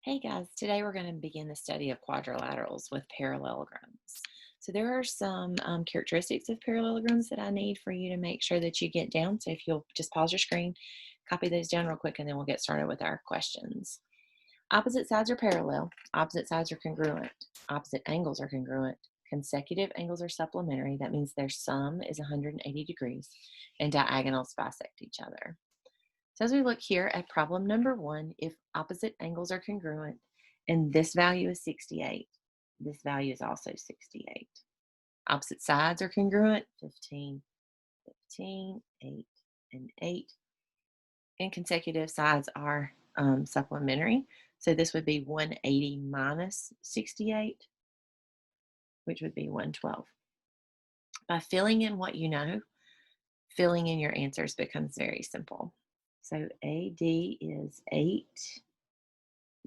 Hey guys, today we're going to begin the study of quadrilaterals with parallelograms. So there are some characteristics of parallelograms that I need for you to make sure that you get down. So if you'll just pause your screen, copy those down real quick, and then we'll get started with our questions. Opposite sides are parallel, opposite sides are congruent, opposite angles are congruent, consecutive angles are supplementary. That means their sum is 180 degrees, and diagonals bisect each other. So as we look here at problem number 1, if opposite angles are congruent and this value is 68, this value is also 68. Opposite sides are congruent, 15, 15, 8, and 8. And consecutive sides are supplementary. So this would be 180 minus 68, which would be 112. By filling in what you know, filling in your answers becomes very simple. So AD is 8.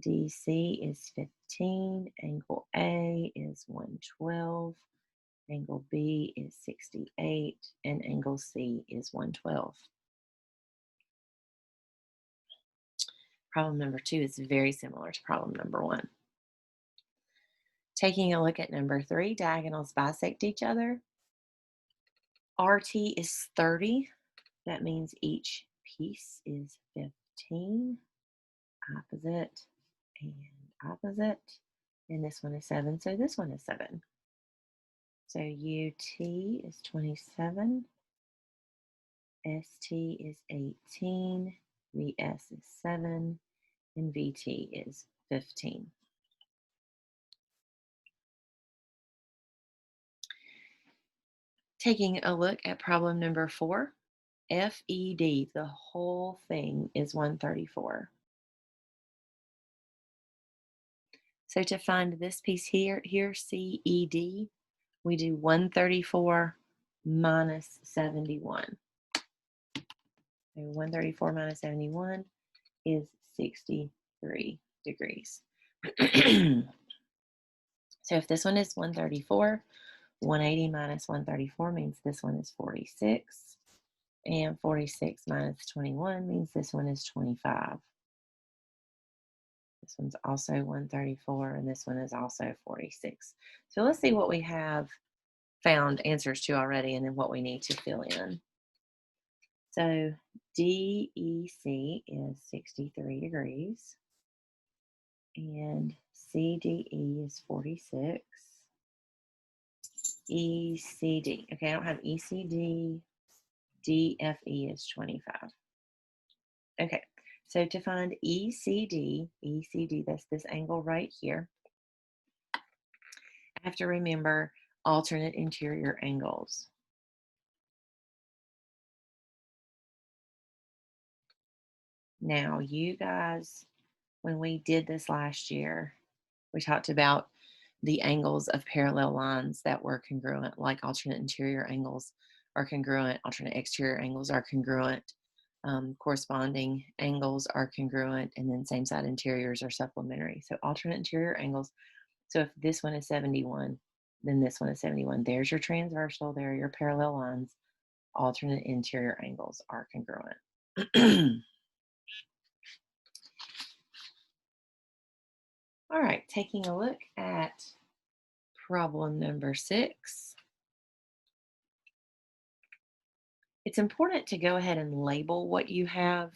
DC is 15, angle A is 112, angle B is 68, and angle C is 112. Problem number 2 is very similar to problem number 1. Taking a look at number 3, diagonals bisect each other. RT is 30. That means each piece is 15. Opposite and opposite. And this one is 7, so this one is 7. So UT is 27, ST is 18, VS is 7, and VT is 15. Taking a look at problem number 4, FED, the whole thing is 134. So to find this piece here, CED, we do 134 minus 71. So 134 minus 71 is 63 degrees. So if this one is 134, 180 minus 134 means this one is 46. And 46 minus 21 means this one is 25. This one's also 134, and this one is also 46. So let's see what we have found answers to already and then what we need to fill in. So DEC is 63 degrees, and CDE is 46. ECD, okay, I don't have ECD. DFE is 25. Okay, so to find ECD, that's this angle right here, I have to remember alternate interior angles. Now, you guys, when we did this last year, we talked about the angles of parallel lines that were congruent, like alternate interior angles are congruent, alternate exterior angles are congruent, corresponding angles are congruent, and then same side interiors are supplementary. So alternate interior angles. So if this one is 71, then this one is 71. There's your transversal, there are your parallel lines. Alternate interior angles are congruent. All right, taking a look at problem number 6. It's important to go ahead and label what you have,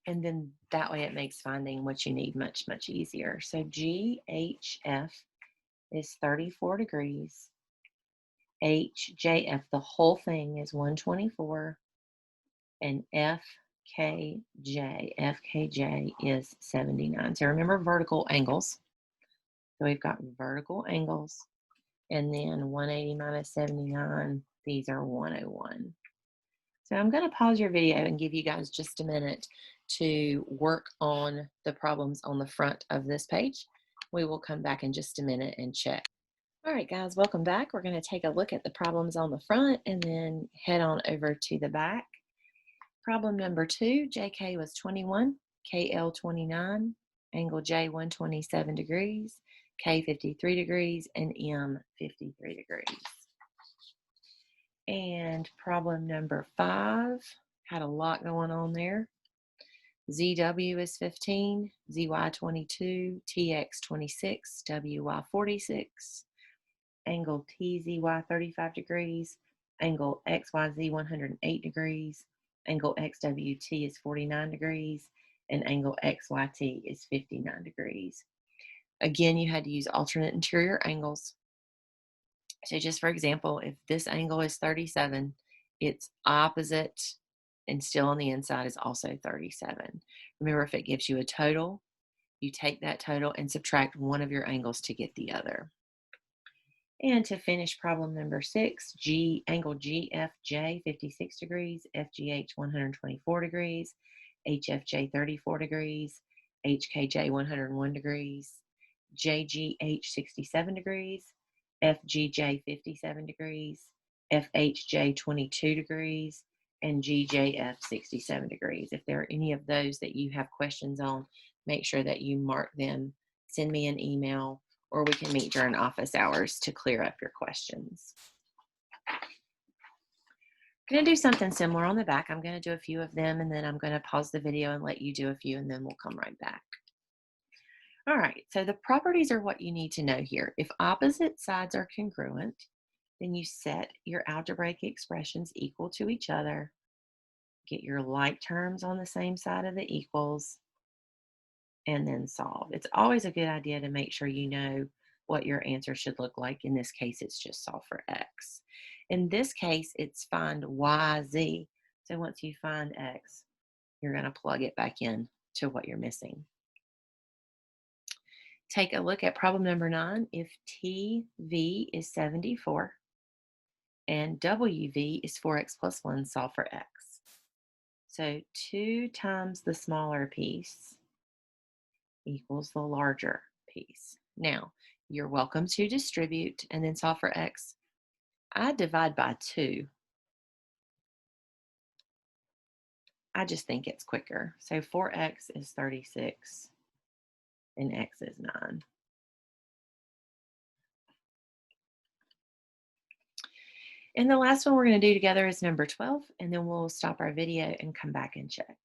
and then that way it makes finding what you need much, much easier. So GHF is 34 degrees. HJF, the whole thing, is 124. And FKJ is 79. So remember vertical angles. So we've got vertical angles, and then 180 minus 79, these are 101. So I'm going to pause your video and give you guys just a minute to work on the problems on the front of this page. We will come back in just a minute and check. All right, guys, welcome back. We're going to take a look at the problems on the front and then head on over to the back. Problem number 2, JK was 21, KL 29, angle J 127 degrees, K 53 degrees, and M 53 degrees. And problem number 5 had a lot going on there. ZW is 15, ZY 22, TX 26, WY 46, angle TZY 35 degrees, angle XYZ 108 degrees, angle XWT is 49 degrees, and angle XYT is 59 degrees. Again, you had to use alternate interior angles. So just for example, if this angle is 37, its opposite and still on the inside is also 37. Remember, if it gives you a total, you take that total and subtract one of your angles to get the other. And to finish problem number 6, angle GFJ 56 degrees, FGH 124 degrees, HFJ 34 degrees, HKJ 101 degrees, JGH 67 degrees, FGJ 57 degrees, FHJ 22 degrees, and GJF 67 degrees. If there are any of those that you have questions on, make sure that you mark them, send me an email, or we can meet during office hours to clear up your questions. I'm going to do something similar on the back. I'm going to do a few of them, and then I'm going to pause the video and let you do a few, and then we'll come right back. All right, so the properties are what you need to know here. If opposite sides are congruent, then you set your algebraic expressions equal to each other, get your like terms on the same side of the equals, and then solve. It's always a good idea to make sure you know what your answer should look like. In this case, it's just solve for x. In this case, it's find yz. So once you find x, you're going to plug it back in to what you're missing. Take a look at problem number 9. If TV is 74 and WV is 4x plus 1, solve for x. So 2 times the smaller piece equals the larger piece. Now, you're welcome to distribute and then solve for x. I divide by 2. I just think it's quicker. So 4x is 36 and x is 9. And the last one we're going to do together is number 12, and then we'll stop our video and come back and check.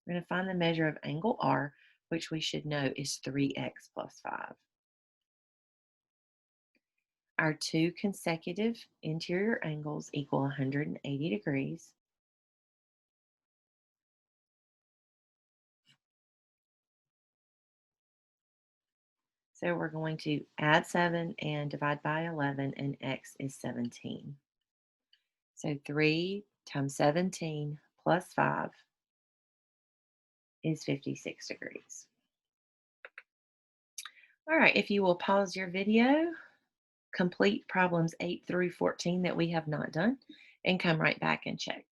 We're going to find the measure of angle R, which we should know is 3x plus 5. Our 2 consecutive interior angles equal 180 degrees. So we're going to add 7 and divide by 11, and x is 17. So 3 times 17 plus 5 is 56 degrees. All right, if you will pause your video, complete problems 8 through 14 that we have not done, and come right back and check.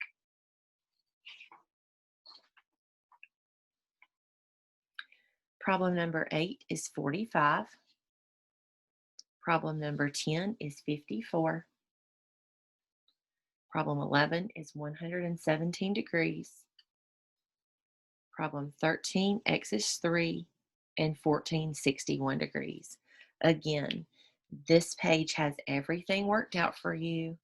Problem number 8 is 45. Problem number 10 is 54. Problem 11 is 117 degrees. Problem 13, x is 3, and 14, 61 degrees. Again, this page has everything worked out for you.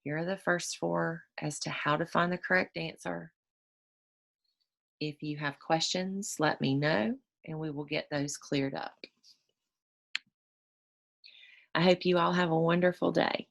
Here are the first 4 as to how to find the correct answer. If you have questions, let me know, and we will get those cleared up. I hope you all have a wonderful day.